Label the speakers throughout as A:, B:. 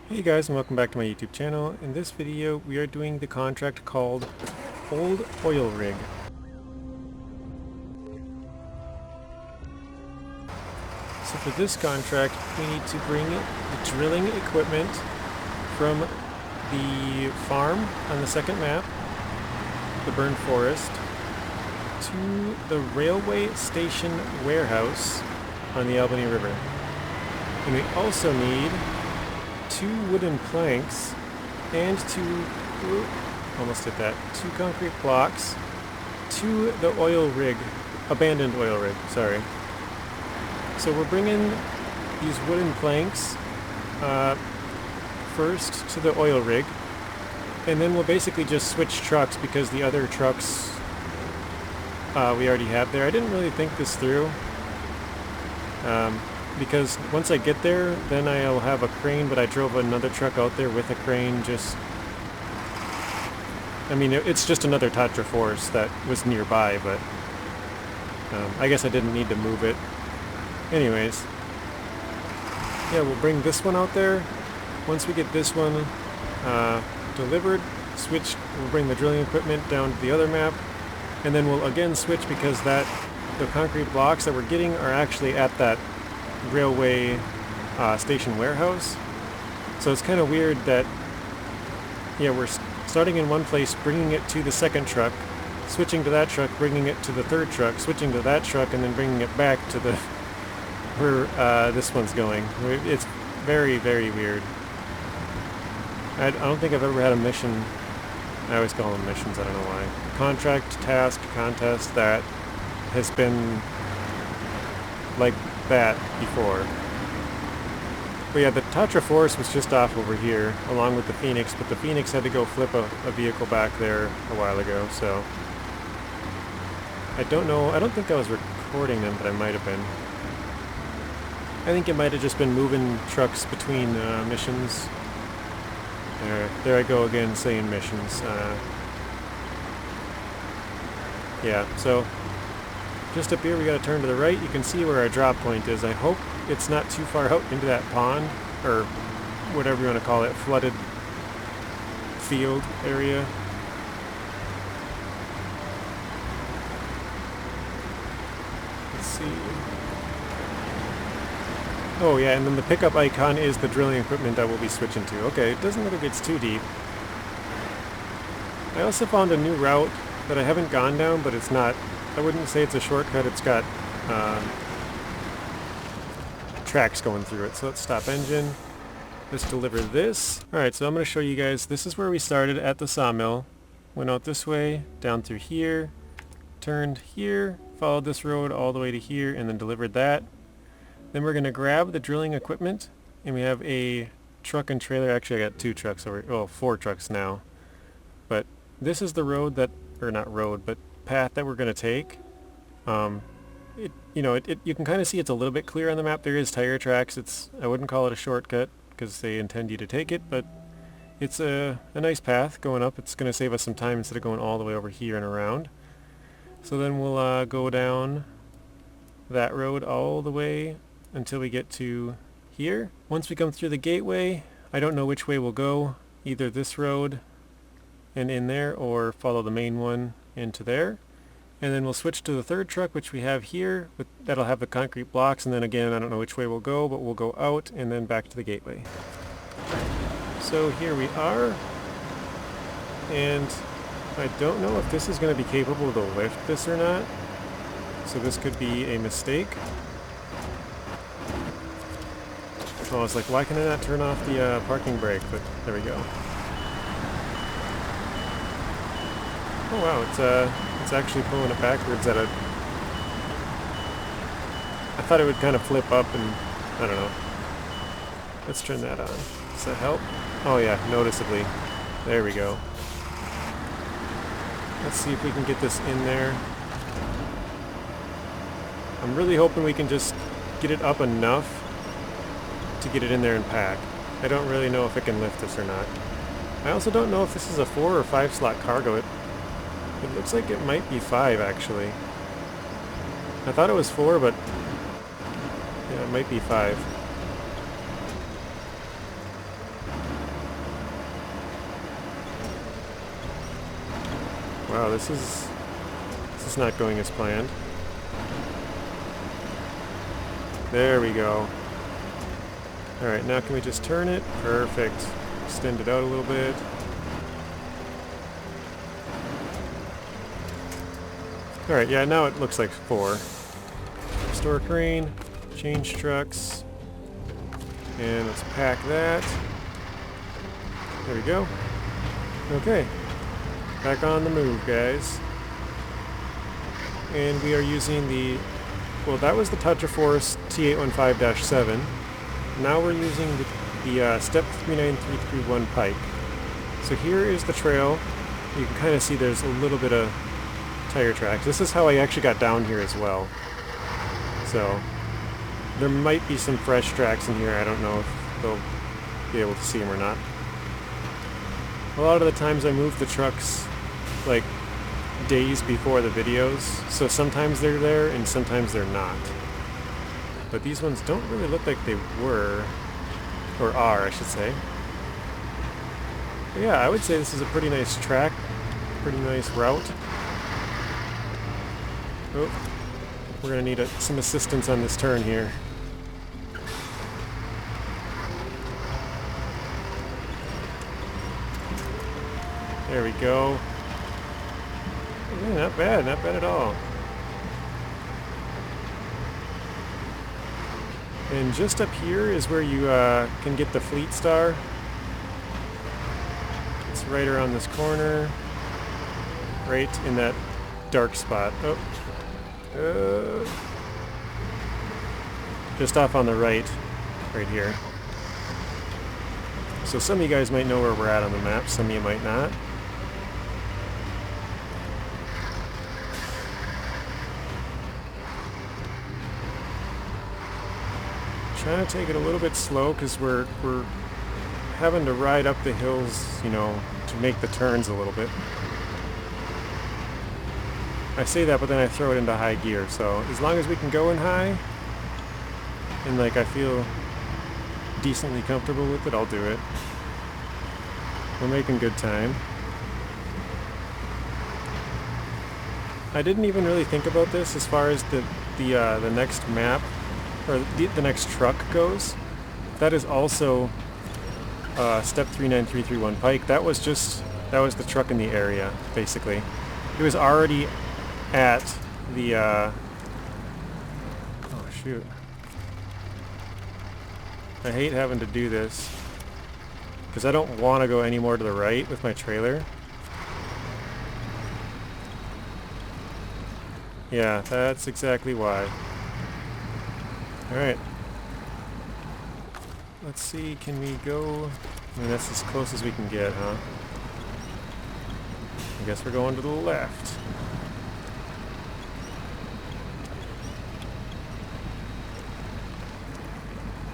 A: Hey guys, and welcome back to my YouTube channel. In this video we are doing the contract called Old Oil Rig. So for this contract we need to bring the drilling equipment from the farm on the second map, the burned forest, to the railway station warehouse on the Albany River. And we also need 2 wooden planks and 2 concrete blocks to the oil rig, abandoned oil rig, sorry. So we're bringing these wooden planks first to the oil rig, and then we'll basically just switch trucks because the other trucks we already have there. I didn't really think this through. Because once I get there, then I'll have a crane, but I drove another truck out there with a crane it's just another Tatra force that was nearby, but I guess I didn't need to move it. Anyways, yeah, we'll bring this one out there. Once we get this one delivered, we'll bring the drilling equipment down to the other map, and then we'll again switch because the concrete blocks that we're getting are actually at that railway station warehouse. So it's kind of weird that we're starting in one place, bringing it to the second truck, switching to that truck, bringing it to the third truck, switching to that truck, and then bringing it back to where this one's going. It's very, very weird. I don't think I've ever had a mission, I always call them missions, I don't know why, contract, task, contest that has been like that before. But yeah, the Tatra Force was just off over here along with the Phoenix, but the Phoenix had to go flip a vehicle back there a while ago, so I don't know. I don't think I was recording them, but I might have been. I think it might have just been moving trucks between missions. There I go again saying missions. Yeah, so just up here we gotta turn to the right. You can see where our drop point is. I hope it's not too far out into that pond, or whatever you want to call it, flooded field area. Let's see. Oh yeah, and then the pickup icon is the drilling equipment I will be switching to. Okay, it doesn't look like it's too deep. I also found a new route that I haven't gone down, but it's not, I wouldn't say it's a shortcut. It's got tracks going through it. So let's stop engine. Let's deliver this. Alright, so I'm going to show you guys, this is where we started at the sawmill. Went out this way, down through here, turned here, followed this road all the way to here, and then delivered that. Then we're going to grab the drilling equipment, and we have a truck and trailer. Actually, I got 2 trucks well, 4 trucks now. But this is the road that, or not road, but path that we're going to take. You can kind of see it's a little bit clear on the map. There is tire tracks. I wouldn't call it a shortcut because they intend you to take it, but it's a nice path going up. It's going to save us some time instead of going all the way over here and around. So then we'll go down that road all the way until we get to here. Once we come through the gateway, I don't know which way we'll go. Either this road and in there, or follow the main one into there. And then we'll switch to the third truck, which we have here. That'll have the concrete blocks, and then again, I don't know which way we'll go, but we'll go out and then back to the gateway. So here we are, and I don't know if this is going to be capable to lift this or not, so this could be a mistake. Oh, I was like, why can I not turn off the parking brake? But there we go. Oh wow, it's actually pulling it backwards at a... I thought it would kind of flip up and... I don't know. Let's turn that on. Does that help? Oh yeah, noticeably. There we go. Let's see if we can get this in there. I'm really hoping we can just get it up enough to get it in there and pack. I don't really know if it can lift this or not. I also don't know if this is a 4 or 5 slot cargo. It looks like it might be 5 actually. I thought it was 4, but yeah, it might be 5. Wow, this is not going as planned. There we go. Alright, now can we just turn it? Perfect. Extend it out a little bit. Alright, yeah, now it looks like 4. Restore crane, change trucks, and let's pack that. There we go. Okay, back on the move, guys. And we are using the, well, that was the Tatra Force T815-7. Now we're using the Step 39331 Pike. So here is the trail. You can kind of see there's a little bit of tire tracks. This is how I actually got down here as well. So there might be some fresh tracks in here. I don't know if they'll be able to see them or not. A lot of the times I move the trucks like days before the videos, so sometimes they're there and sometimes they're not. But these ones don't really look like they were, or are, I should say. But yeah, I would say this is a pretty nice track, pretty nice route. Oh, we're going to need some assistance on this turn here. There we go. Yeah, not bad at all. And just up here is where you can get the Fleet Star. It's right around this corner, right in that dark spot. Oh, just off on the right here. So some of you guys might know where we're at on the map, some of you might not. Trying to take it a little bit slow because we're having to ride up the hills, you know, to make the turns a little bit. I say that, but then I throw it into high gear, so as long as we can go in high and like I feel decently comfortable with it, I'll do it. We're making good time. I didn't even really think about this as far as the next map or the next truck goes. That is also Step 39331 Pike. That was the truck in the area, basically. It was already at the oh shoot. I hate having to do this because I don't want to go any more to the right with my trailer. Yeah, that's exactly why. Alright. Let's see, can we go... I mean, that's as close as we can get, huh? I guess we're going to the left.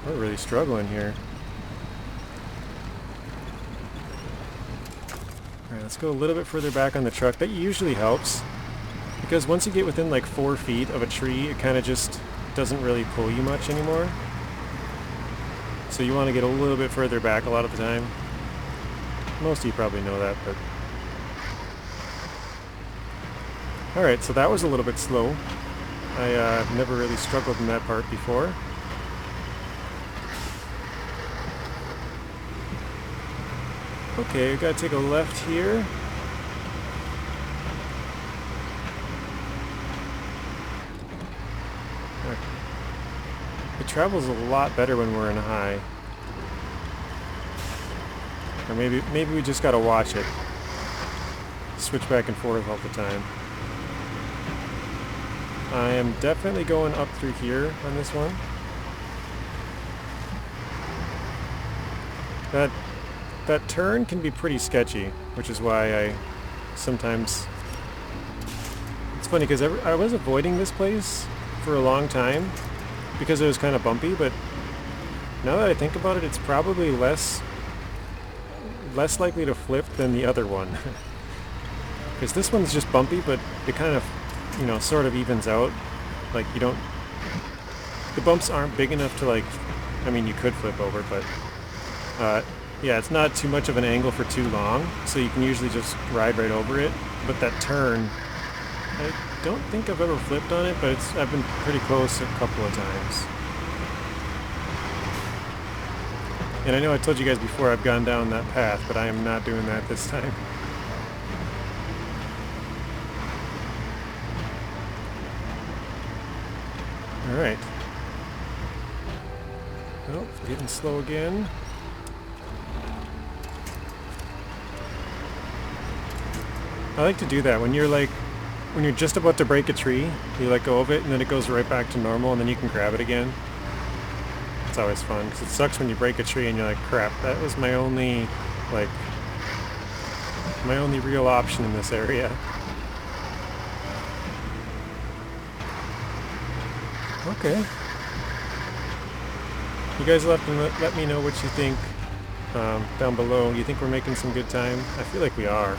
A: We're really struggling here. Alright, let's go a little bit further back on the truck. That usually helps, because once you get within like 4 feet of a tree, it kind of just doesn't really pull you much anymore. So you want to get a little bit further back a lot of the time. Most of you probably know that, but... Alright, so that was a little bit slow. I've never really struggled in that part before. Okay, we gotta take a left here. It travels a lot better when we're in high. Or maybe we just gotta watch it. Switch back and forth all the time. I am definitely going up through here on this one. That turn can be pretty sketchy, which is why I sometimes... It's funny because I was avoiding this place for a long time because it was kind of bumpy, but now that I think about it, it's probably less likely to flip than the other one. Because this one's just bumpy, but it kind of, you know, sort of evens out. Like, you don't... The bumps aren't big enough to, like... I mean, you could flip over, but... yeah, it's not too much of an angle for too long, so you can usually just ride right over it. But that turn, I don't think I've ever flipped on it, but I've been pretty close a couple of times. And I know I told you guys before I've gone down that path, but I am not doing that this time. Alright. Oh, getting slow again. I like to do that when you're just about to break a tree, you let go of it and then it goes right back to normal and then you can grab it again. It's always fun because it sucks when you break a tree and you're like, crap, that was my only real option in this area. Okay. You guys let me know what you think down below. You think we're making some good time? I feel like we are.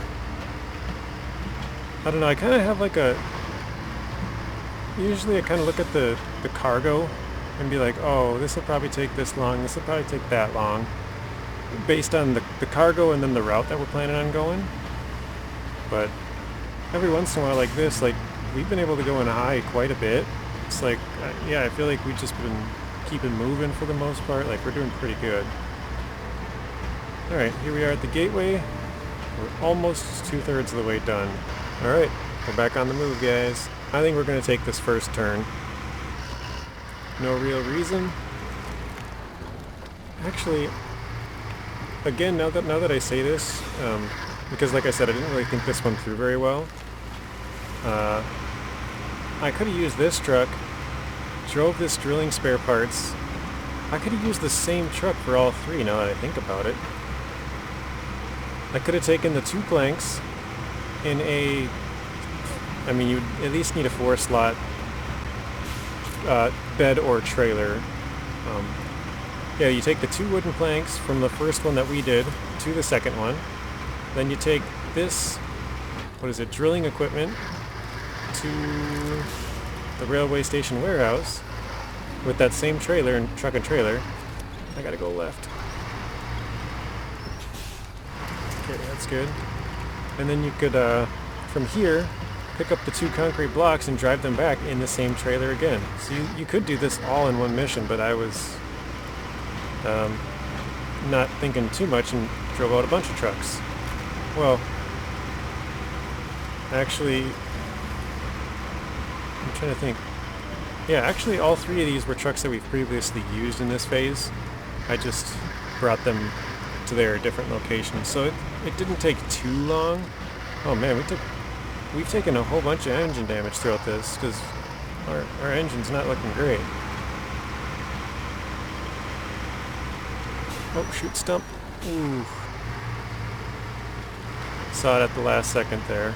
A: I don't know, I kind of have like usually I kind of look at the cargo and be like, oh, this will probably take this long, this will probably take that long, based on the cargo and then the route that we're planning on going. But every once in a while like this, like, we've been able to go in high quite a bit. It's like, yeah, I feel like we've just been keeping moving for the most part. Like, we're doing pretty good. Alright, here we are at the gateway. We're almost 2/3 of the way done. Alright, we're back on the move, guys. I think we're going to take this first turn. No real reason. Actually, again, now that I say this, because like I said, I didn't really think this one through very well. I could have used this truck, drove this drilling spare parts. I could have used the same truck for all three now that I think about it. I could have taken the 2 planks in I mean, you'd at least need a 4-slot bed or trailer. Yeah, you take the 2 wooden planks from the first one that we did to the second one. Then you take this, what is it, drilling equipment to the railway station warehouse with that same trailer and truck and trailer. I gotta go left. Okay, that's good. And then you could, from here, pick up the 2 concrete blocks and drive them back in the same trailer again. So you could do this all in one mission, but I was not thinking too much and drove out a bunch of trucks. Well, actually, I'm trying to think. Yeah, actually all 3 of these were trucks that we've previously used in this phase. I just brought them to their different locations. So it didn't take too long. Oh man, we've taken a whole bunch of engine damage throughout this because our engine's not looking great. Oh, shoot, stump. Ooh. Saw it at the last second there.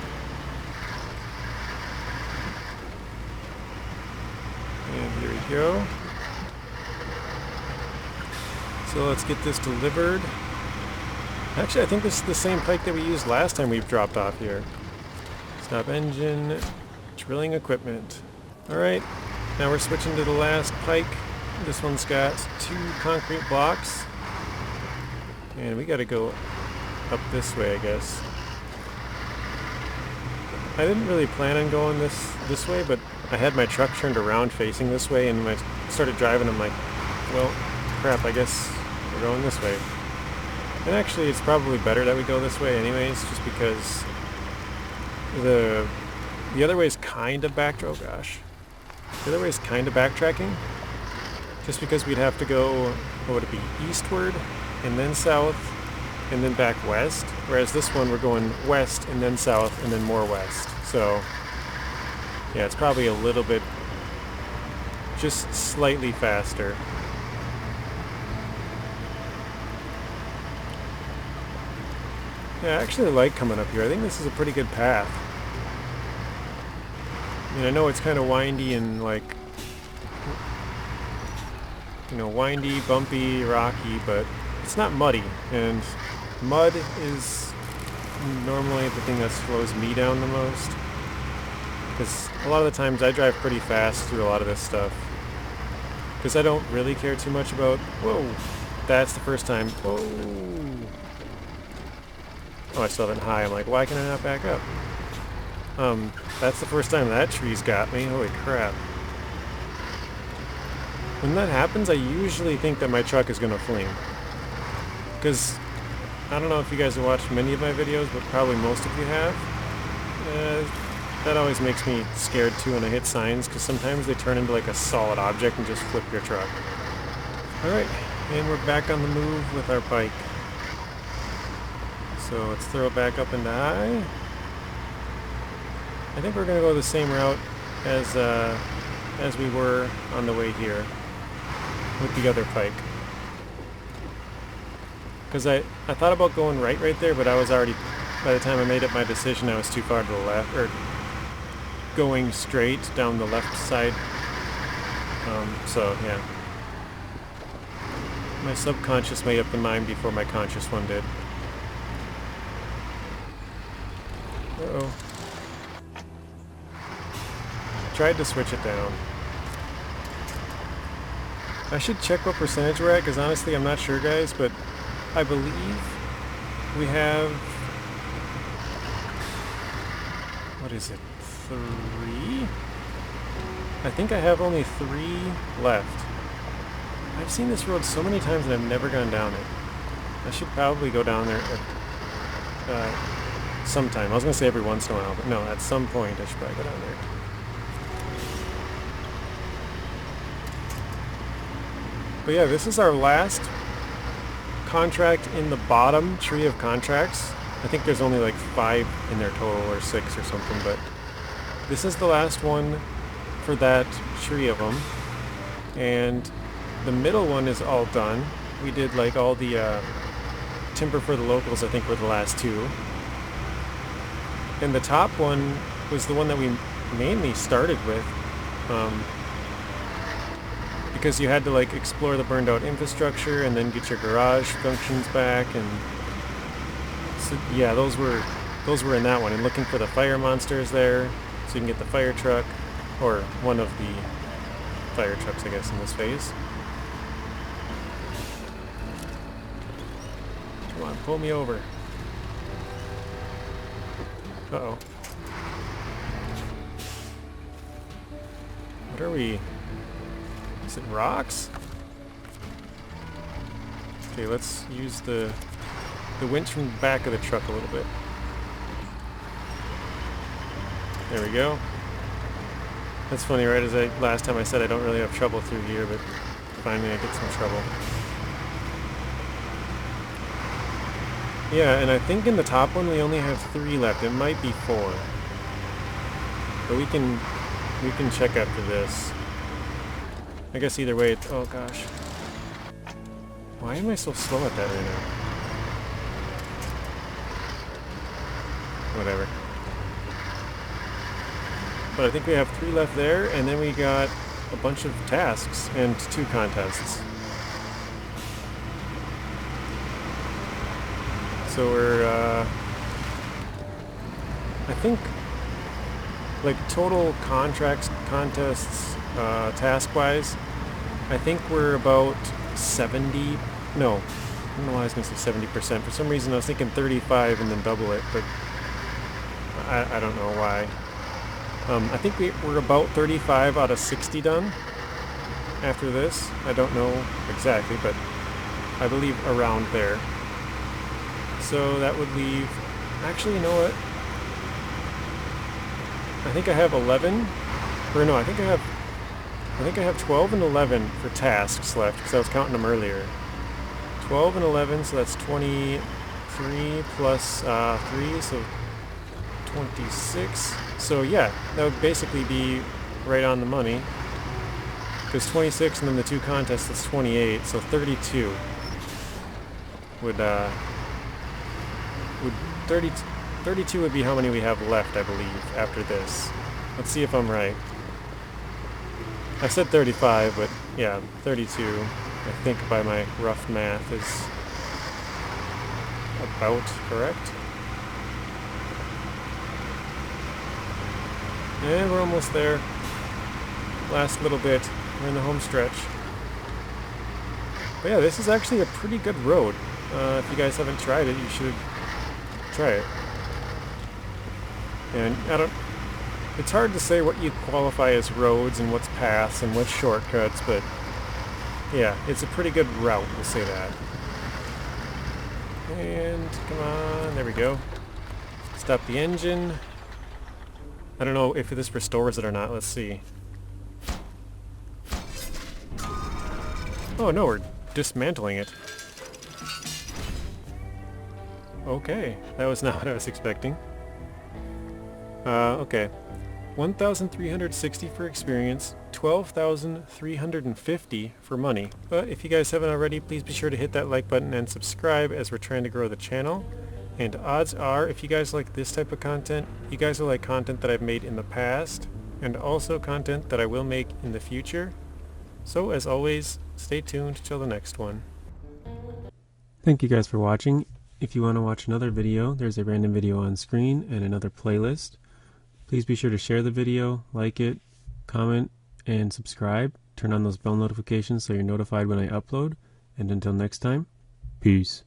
A: And here we go. So let's get this delivered. Actually, I think this is the same Pike that we used last time we've dropped off here. Stop engine, drilling equipment. Alright, now we're switching to the last Pike. This one's got 2 concrete blocks. And we gotta go up this way, I guess. I didn't really plan on going this way, but I had my truck turned around facing this way, and when I started driving, I'm like, well, crap, I guess we're going this way. And actually, it's probably better that we go this way anyways, just because the other way is kind of the other way is kind of backtracking, just because we'd have to go, what would it be, eastward, and then south, and then back west, whereas this one we're going west, and then south, and then more west. So, yeah, it's probably a little bit, just slightly faster. Yeah, I actually like coming up here. I think this is a pretty good path. I mean, I know it's kind of windy and like, you know, windy, bumpy, rocky, but it's not muddy, and mud is normally the thing that slows me down the most, because a lot of the times I drive pretty fast through a lot of this stuff, because I don't really care too much about, whoa, that's the first time. Oh, oh, I still have it high. I'm like, why can I not back up? That's the first time that tree's got me. Holy crap. When that happens, I usually think that my truck is gonna fling. Because, I don't know if you guys have watched many of my videos, but probably most of you have. That always makes me scared too when I hit signs, because sometimes they turn into like a solid object and just flip your truck. Alright, and we're back on the move with our Pike. So let's throw it back up into high. I think we're going to go the same route as we were on the way here with the other Pike. Because I thought about going right there, but I was already, by the time I made up my decision, I was too far to the left, or going straight down the left side. So, yeah. My subconscious made up the mind before my conscious one did. Uh-oh. Tried to switch it down. I should check what percentage we're at, because honestly I'm not sure, guys, but I believe we have... what is it? 3? I think I have only 3 left. I've seen this road so many times and I've never gone down it. I should probably go down there sometime. I was going to say every once in a while, but no, at some point I should probably go down there. But yeah, this is our last contract in the bottom tree of contracts. I think there's only like 5 in there total, or 6 or something, but this is the last one for that tree of them. And the middle one is all done. We did like all the timber for the locals, I think were the last 2. And the top one was the one that we mainly started with. Because you had to like explore the burned out infrastructure and then get your garage functions back, and so, yeah, those were in that one. And looking for the fire monsters there, so you can get the fire truck, or one of the fire trucks, I guess, in this phase. Come on, pull me over. Uh-oh. What are we? Is it rocks? Okay, let's use the winch from the back of the truck a little bit. There we go. That's funny, right? As last time I said I don't really have trouble through here, but finally I get some trouble. Yeah, and I think in the top one we only have 3 left. It might be 4. But we can check after this. I guess either way, oh gosh. Why am I so slow at that right now? Whatever. But I think we have 3 left there, and then we got a bunch of tasks and 2 contests. So we're, I think, like total contracts, contests, task-wise, I think we're about 70, no, I don't know why I was going to say 70%. For some reason I was thinking 35 and then double it, but I don't know why. I think we're about 35 out of 60 done after this. I don't know exactly, but I believe around there. So that would leave, actually, you know what? I think I have 11, or no, I think I have 12 and 11 for tasks left, because I was counting them earlier. 12 and 11, so that's 23 plus 3, so 26. So yeah, that would basically be right on the money. Because 26 and then the 2 contests, that's 28, so 32 would 32 would be how many we have left, I believe, after this. Let's see if I'm right. I said 35, but yeah, 32, I think by my rough math, is about correct. And we're almost there. Last little bit. We're in the home stretch. But yeah, this is actually a pretty good road. If you guys haven't tried it, you should try it. And it's hard to say what you qualify as roads and what's paths and what's shortcuts, but yeah, it's a pretty good route, we'll say that. And come on, there we go. Stop the engine. I don't know if this restores it or not, let's see. Oh no, we're dismantling it. Okay, that was not what I was expecting. Okay. 1,360 for experience, 12,350 for money. But if you guys haven't already, please be sure to hit that like button and subscribe as we're trying to grow the channel. And odds are, if you guys like this type of content, you guys will like content that I've made in the past, and also content that I will make in the future. So as always, stay tuned till the next one. Thank you guys for watching. If you want to watch another video, there's a random video on screen and another playlist. Please be sure to share the video, like it, comment, and subscribe. Turn on those bell notifications so you're notified when I upload. And until next time, peace.